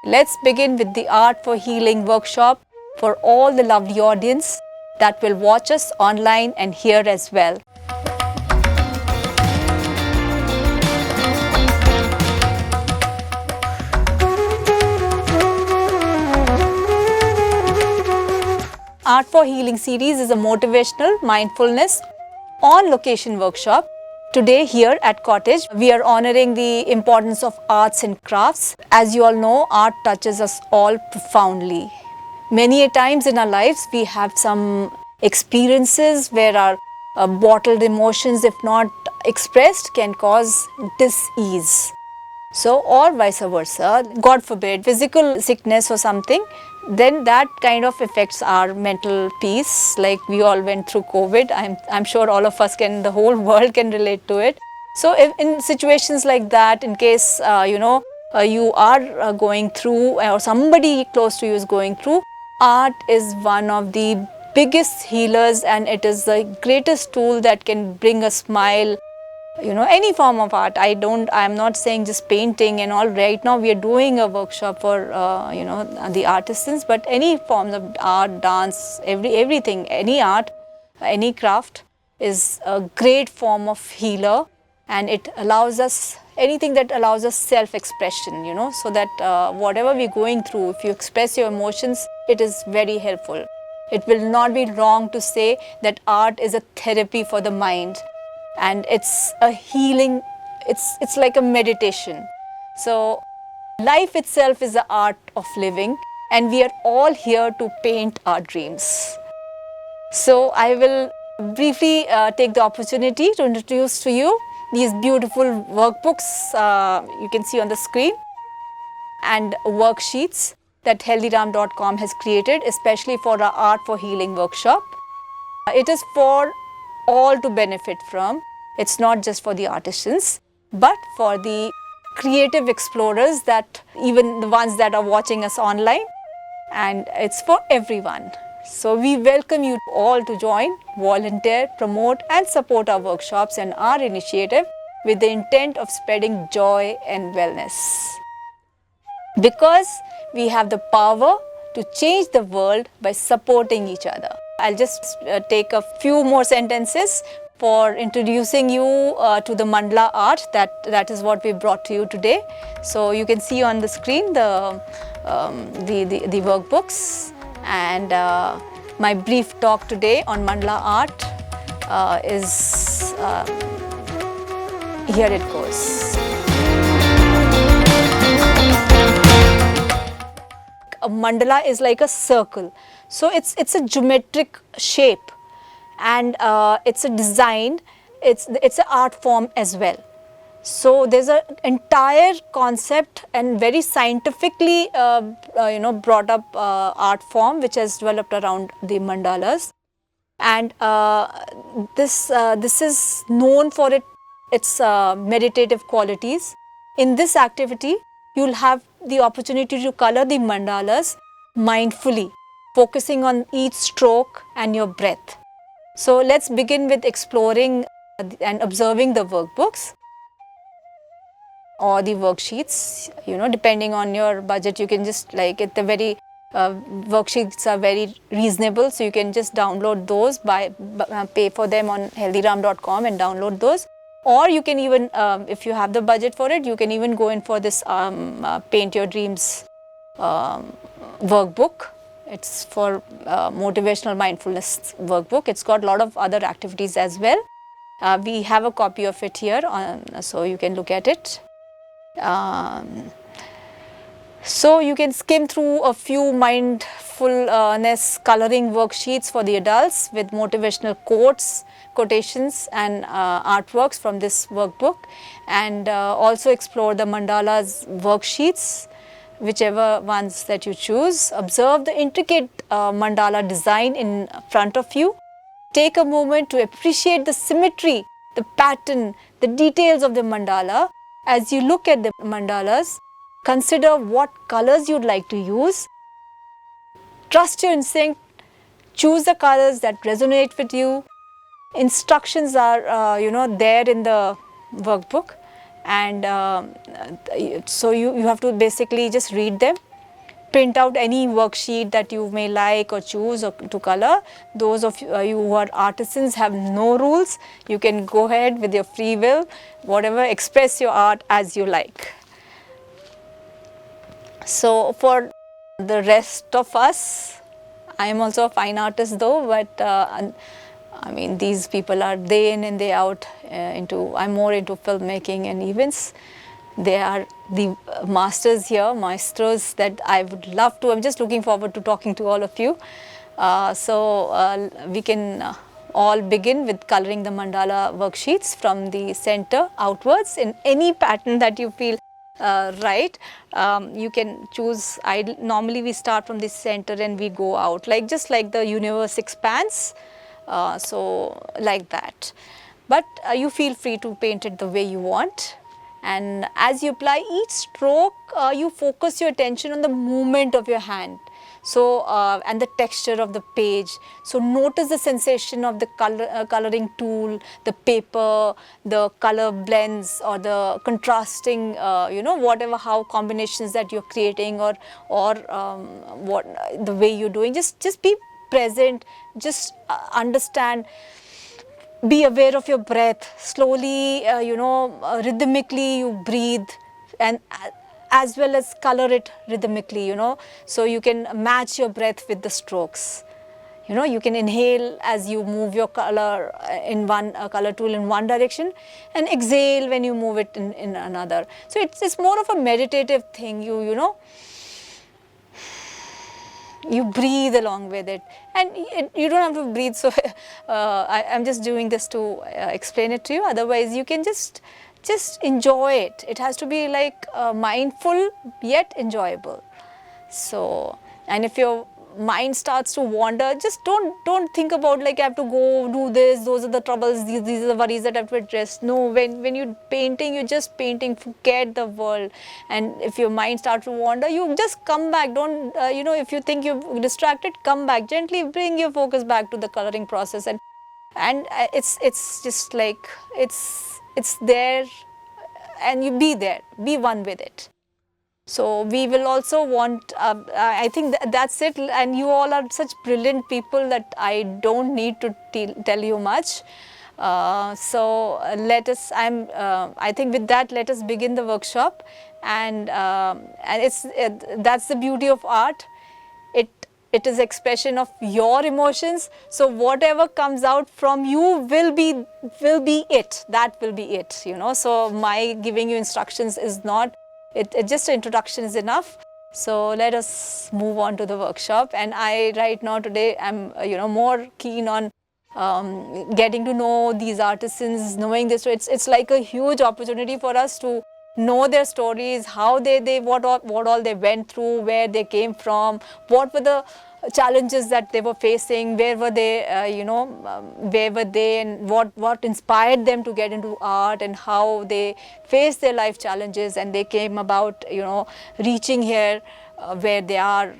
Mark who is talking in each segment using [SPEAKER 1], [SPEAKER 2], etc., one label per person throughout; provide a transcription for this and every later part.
[SPEAKER 1] Let's begin with the Art for Healing workshop for all the lovely audience that will watch us online and here as well. Art for Healing series is a motivational mindfulness on location workshop. Today here at Cottage, we are honoring the importance of arts and crafts. As you all know, art touches us all profoundly. Many a times in our lives, we have some experiences where our bottled emotions, if not expressed, can cause dis-ease. So, or vice versa, God forbid, physical sickness or something, then that kind of affects our mental peace. Like we all went through COVID. I'm sure all of us can, the whole world can relate to it. So if in situations like that, in case, you are going through or somebody close to you is going through, art is one of the biggest healers, and it is the greatest tool that can bring a smile. Any form of art. I'm not saying just painting and all. Right now we are doing a workshop for the artisans, but any forms of art, dance, everything, any art, any craft is a great form of healer, and it allows us anything that allows us self-expression, so that whatever we're going through, if you express your emotions, it is very helpful. It will not be wrong to say that art is a therapy for the mind. And it's a healing, it's like a meditation. So life itself is the art of living, and we are all here to paint our dreams. So I will briefly take the opportunity to introduce to you these beautiful workbooks you can see on the screen, and worksheets that HealThyRam.com has created, especially for our Art for Healing workshop. It is for all to benefit from. It's not just for the artisans, but for the creative explorers, that even the ones that are watching us online, and it's for everyone. So we welcome you all to join, volunteer, promote and support our workshops and our initiative with the intent of spreading joy and wellness. Because we have the power to change the world by supporting each other. I'll just take a few more sentences for introducing you to the Mandala Art. That is what we brought to you today. So you can see on the screen the workbooks, and my brief talk today on Mandala Art is here it goes. A mandala is like a circle, so it's a geometric shape, and it's a design, it's an art form as well. So there's an entire concept and very scientifically brought up art form which has developed around the mandalas, and this is known for its meditative qualities. In this activity, you'll have the opportunity to color the mandalas mindfully, focusing on each stroke and your breath. So let's begin with exploring and observing the workbooks or the worksheets. Depending on your budget, you can just worksheets are very reasonable, so you can just download those, pay for them on HealThyRam.com and download those. Or you can even, if you have the budget for it, you can even go in for this Paint Your Dreams workbook. It's for motivational mindfulness workbook. It's got a lot of other activities as well. We have a copy of it here, so you can look at it. So you can skim through a few mindfulness coloring worksheets for the adults with motivational quotes, quotations and artworks from this workbook, and also explore the mandalas worksheets, whichever ones that you choose. Observe the intricate mandala design in front of you. Take a moment to appreciate the symmetry, the pattern, the details of the mandala. As you look at the mandalas, consider what colors you'd like to use. Trust your instinct. Choose the colors that resonate with you. Instructions are, there in the workbook, and so you have to basically just read them print out any worksheet that you may like or choose or to color. Those of you who are artisans have no rules. You can go ahead with your free will, whatever, express your art as you like. So for the rest of us, I am also a fine artist though, but I mean, these people are day in and day out I'm more into filmmaking and events. They are the masters here, maestros that I would love to. I'm just looking forward to talking to all of you. We can all begin with coloring the mandala worksheets from the center outwards in any pattern that you feel right. You can choose. Normally we start from the center and we go out, like just like the universe expands. So like that. But you feel free to paint it the way you want. And as you apply each stroke, you focus your attention on the movement of your hand. So, and the texture of the page. So, notice the sensation of the coloring tool, the paper, the color blends or the contrasting, whatever, how combinations that you're creating or what the way you're doing. Just be present, just understand. Be aware of your breath. Slowly, rhythmically you breathe, and as well as color it rhythmically, so you can match your breath with the strokes. You can inhale as you move your color in one color tool in one direction, and exhale when you move it in another. So it's more of a meditative thing. You breathe along with it, and you don't have to breathe. So I'm just doing this to explain it to you. Otherwise, you can just enjoy it. It has to be like mindful yet enjoyable. So, and if your mind starts to wander, just don't think about like I have to go do this, those are the troubles, these are the worries that I have to address. No, when you're painting, you're just painting, forget the world. And if your mind starts to wander, you just come back. Don't if you think you're distracted, come back, gently bring your focus back to the coloring process, and it's just like it's there, and you be there, be one with it. So we will also want, I think that's it, and you all are such brilliant people that I don't need to tell you much. Let us, I think with that, let us begin the workshop, and that's the beauty of art. It is expression of your emotions. So whatever comes out from you will be it. That will be it. So my giving you instructions is not. It just an introduction is enough. So let us move on to the workshop. And I right now today am more keen on getting to know these artisans, knowing this. So it's like a huge opportunity for us to know their stories, how what all they went through, where they came from, what were the challenges that they were facing, where were they, where were they, and what inspired them to get into art, and how they faced their life challenges and they came about, reaching here where they are.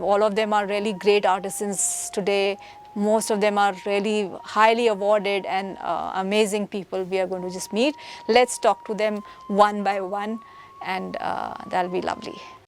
[SPEAKER 1] All of them are really great artisans today. Most of them are really highly awarded and amazing people we are going to just meet. Let's talk to them one by one, and that'll be lovely.